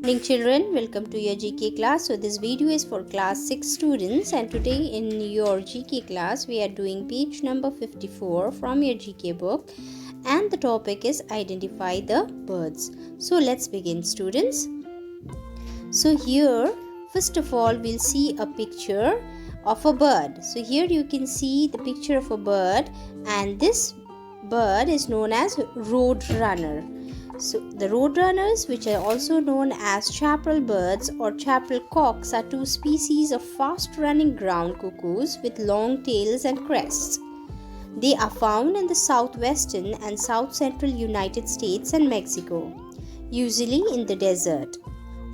Morning children, welcome to your GK class. So this video is for class 6 students, and today in your GK class we are doing page number 54 from your GK book, and the topic is identify the birds. So let's begin, students. So here first of all we'll see a picture of a bird. So here you can see the picture of a bird, and this bird is known as roadrunner. So the roadrunners, which are also known as chaparral birds or chaparral cocks, are two species of fast-running ground cuckoos with long tails and crests. They are found in the southwestern and south-central United States and Mexico, usually in the desert.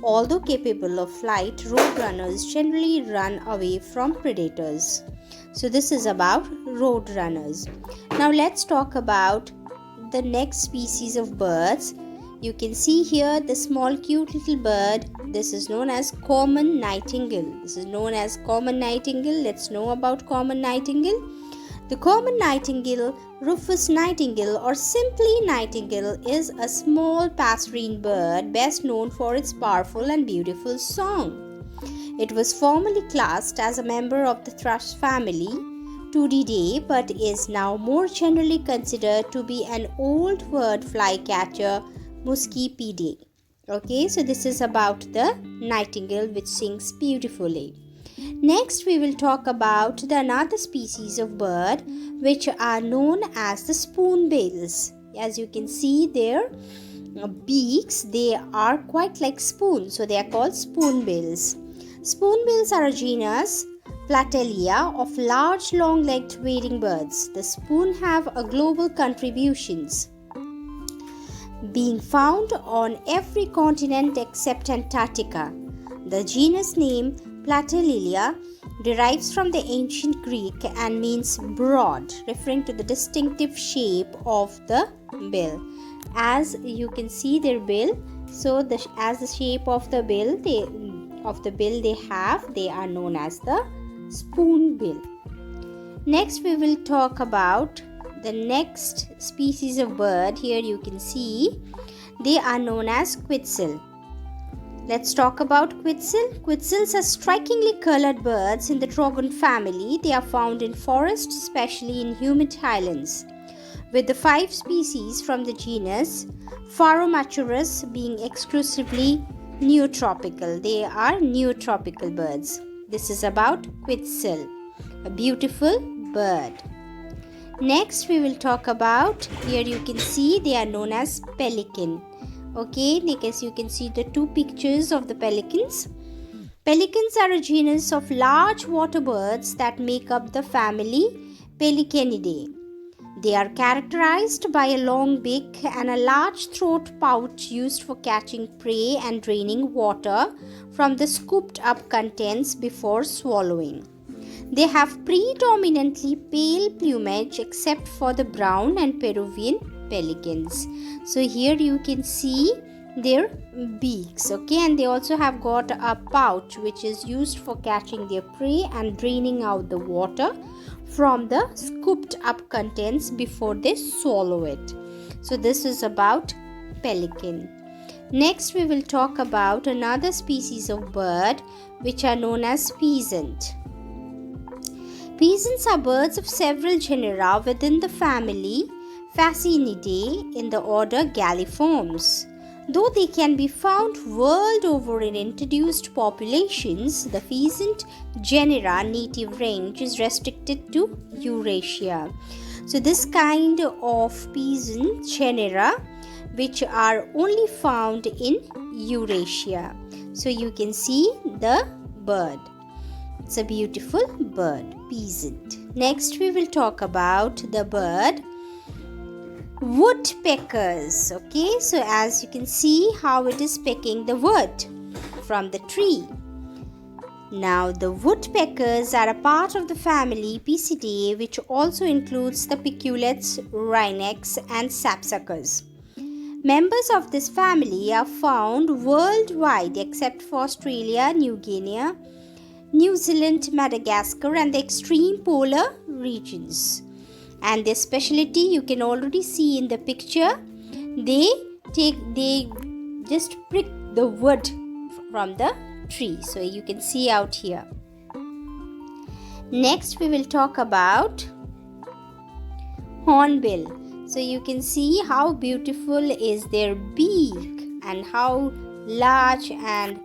Although capable of flight, roadrunners generally run away from predators. So this is about roadrunners. Now let's talk about the next species of birds. You can see here the small cute little bird. This is known as common nightingale. Let's know about common nightingale. The common nightingale, Rufous nightingale or simply nightingale, is a small passerine bird best known for its powerful and beautiful song. It was formerly classed as a member of the thrush family Turdidae, but is now more generally considered to be an old word flycatcher, Muscipidae. Okay, so this is about the nightingale which sings beautifully. Next, we will talk about another species of bird which are known as the spoonbills. As you can see their beaks, they are quite like spoons, so they are called spoonbills. Spoonbills are a genus Platelia of large long-legged wading birds. The spoon have a global contributions, being found on every continent except Antarctica. The genus name Platelia derives from the ancient Greek and means broad, referring to the distinctive shape of the bill. As you can see their bill, so as the shape of the bill they have, they are known as the spoonbill. Next we will talk about the next species of bird. Here you can see they are known as quetzal. Let's talk about quetzal. Quetzals are strikingly colored birds in the trogon family. They are found in forests, especially in humid highlands, with the 5 species from the genus Pharomaturus being exclusively neotropical. They are neotropical birds. This is about quetzal, a beautiful bird. Next we will talk about, here you can see they are known as pelican. Okay, because you can see the 2 pictures of the pelicans. Pelicans are a genus of large water birds that make up the family Pelicanidae. They are characterized by a long beak and a large throat pouch used for catching prey and draining water from the scooped up contents before swallowing. They have predominantly pale plumage except for the brown and Peruvian pelicans. So here you can see their beaks, okay, and they also have got a pouch which is used for catching their prey and draining out the water from the scooped up contents before they swallow it. So this is about pelican. Next we will talk about another species of bird which are known as pheasant. Pheasants are birds of several genera within the family Phascidae in the order Galliformes. Though they can be found world over in introduced populations, the pheasant genera native range is restricted to Eurasia. So this kind of pheasant genera which are only found in Eurasia. So you can see the bird. It's a beautiful bird, pheasant. Next we will talk about the bird woodpeckers. Okay, so as you can see how it is pecking the wood from the tree. Now the woodpeckers are a part of the family Picidae, which also includes the piculets, wrynecks and sapsuckers. Members of this family are found worldwide except for Australia, New Guinea, New Zealand, Madagascar and the extreme polar regions. And their specialty you can already see in the picture. They just prick the wood from the tree. So you can see out here. Next we will talk about hornbill. So you can see how beautiful is their beak and how large and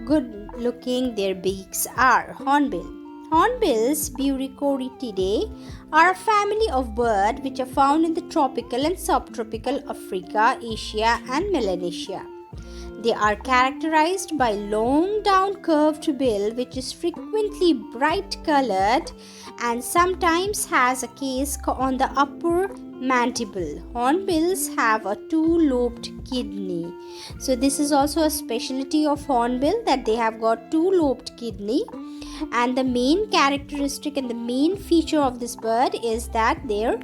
good looking their beaks are. Hornbill. Hornbills Buricoridae are a family of birds which are found in the tropical and subtropical Africa, Asia and Melanesia. They are characterized by long down curved bill which is frequently bright colored and sometimes has a casque on the upper mandible. Hornbills have a two-lobed kidney. So this is also a specialty of hornbill, that they have got two-lobed kidney, and the main characteristic and the main feature of this bird is that their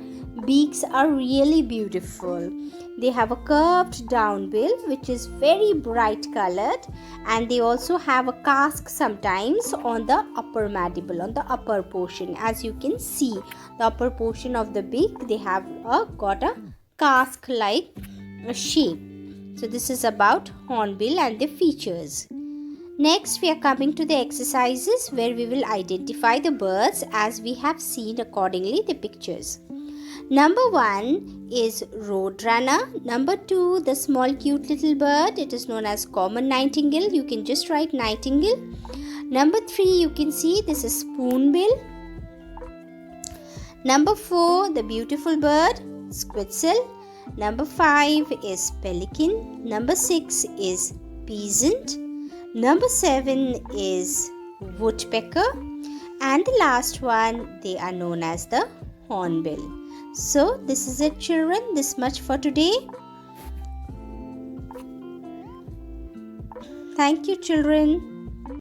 beaks are really beautiful. They have a curved down bill which is very bright colored, and they also have a casque sometimes on the upper mandible, on the upper portion. As you can see, the upper portion of the beak, they have got a casque like shape. So this is about hornbill and the features. Next we are coming to the exercises where we will identify the birds as we have seen accordingly the pictures. Number 1 is roadrunner. Number 2, the small cute little bird. It is known as common nightingale. You can just write nightingale. Number 3, you can see this is spoonbill. Number 4, the beautiful bird, squirrel. Number 5 is pelican. Number 6 is peasant. Number 7 is woodpecker. And the last one, they are known as the hornbill. So this is it, children. This much for today. Thank you, children.